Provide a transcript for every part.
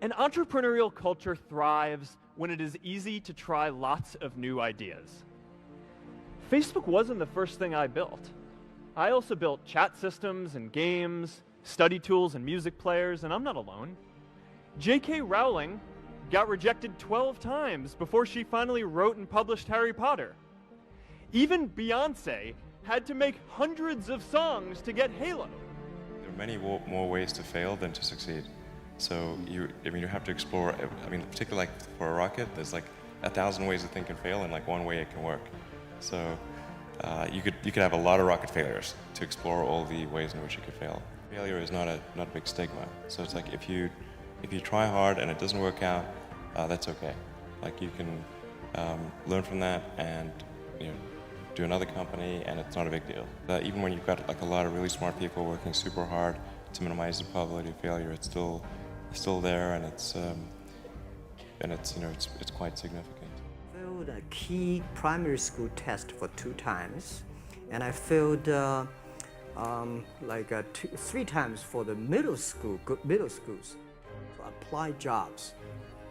An entrepreneurial culture thrives when it is easy to try lots of new ideas. Facebook wasn't the first thing I built. I also built chat systems and games, study tools and music players, and I'm not alone. J.K. Rowling got rejected 12 times before she finally wrote and published Harry Potter. Even Beyoncé had to make hundreds of songs to get Halo. There are many more ways to fail than to succeed. So you have to explore. Particularly like for a rocket, there's like 1,000 ways a thing can fail and like one way it can work. So you could have a lot of rocket failures to explore all the ways in which it could fail. Failure is not a big stigma. So it's like if you try hard and it doesn't work out, that's okay. Like you can learn from that and do another company, and it's not a big deal. Even when you've got like a lot of really smart people working super hard to minimize the probability of failure, it's still there, and it's quite significant. I failed a key primary school test for 2 times, and I failed 3 times for the middle schools. So I applied jobs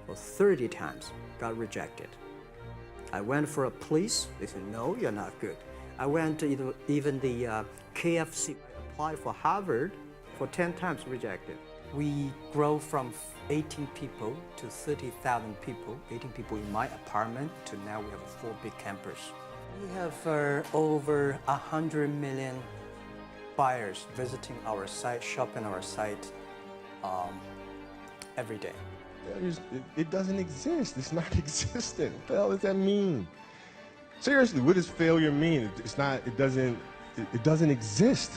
for 30 times, got rejected. I went for a police, they said, no, you're not good. I went to even the KFC, applied for Harvard for 10 times, rejected. We grow from 18 people to 30,000 people, 18 people in my apartment, to now we have 4 big campers. We have over 100 million buyers visiting our site, shopping our site every day. It doesn't exist. It's not existent. What the hell does that mean? Seriously, what does failure mean? It doesn't exist.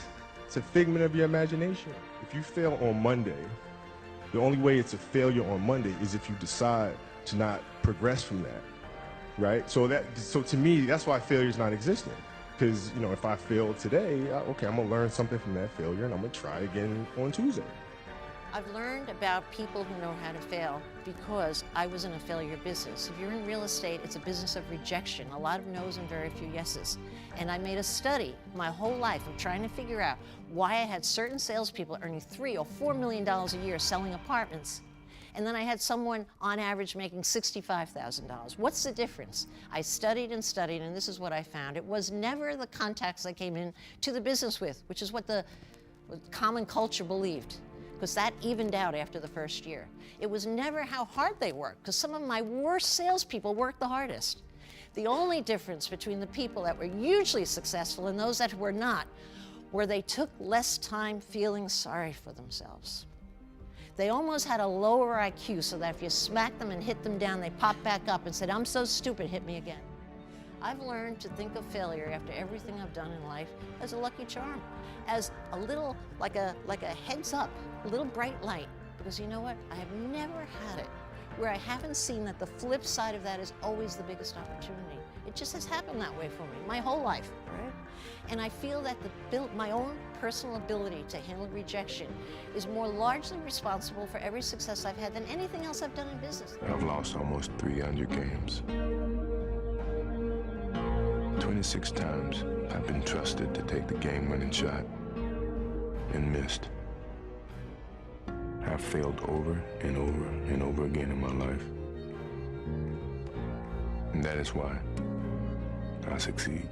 It's a figment of your imagination. If you fail on Monday, the only way it's a failure on Monday is if you decide to not progress from that, right? So to me, that's why failure is not existent. Because if I fail today, okay, I'm gonna learn something from that failure, and I'm gonna try again on Tuesday. I've learned about people who know how to fail because I was in a failure business. If you're in real estate, it's a business of rejection, a lot of no's and very few yeses. And I made a study my whole life of trying to figure out why I had certain salespeople earning $3 or $4 million a year selling apartments, and then I had someone on average making $65,000. What's the difference? I studied and studied, and this is what I found. It was never the contacts I came in to the business with, which is what the common culture believed, because that evened out after the first year. It was never how hard they worked, because some of my worst salespeople worked the hardest. The only difference between the people that were hugely successful and those that were not, were they took less time feeling sorry for themselves. They almost had a lower IQ, so that if you smacked them and hit them down, they popped back up and said, I'm so stupid, hit me again. I've learned to think of failure after everything I've done in life as a lucky charm, as a little, like a heads up, a little bright light. Because you know what? I have never had it where I haven't seen that the flip side of that is always the biggest opportunity. It just has happened that way for me, my whole life, right? And I feel that my own personal ability to handle rejection is more largely responsible for every success I've had than anything else I've done in business. I've lost almost 300 games. 26 times I've been trusted to take the game-winning shot and missed. I've failed over and over and over again in my life. And that is why I succeed.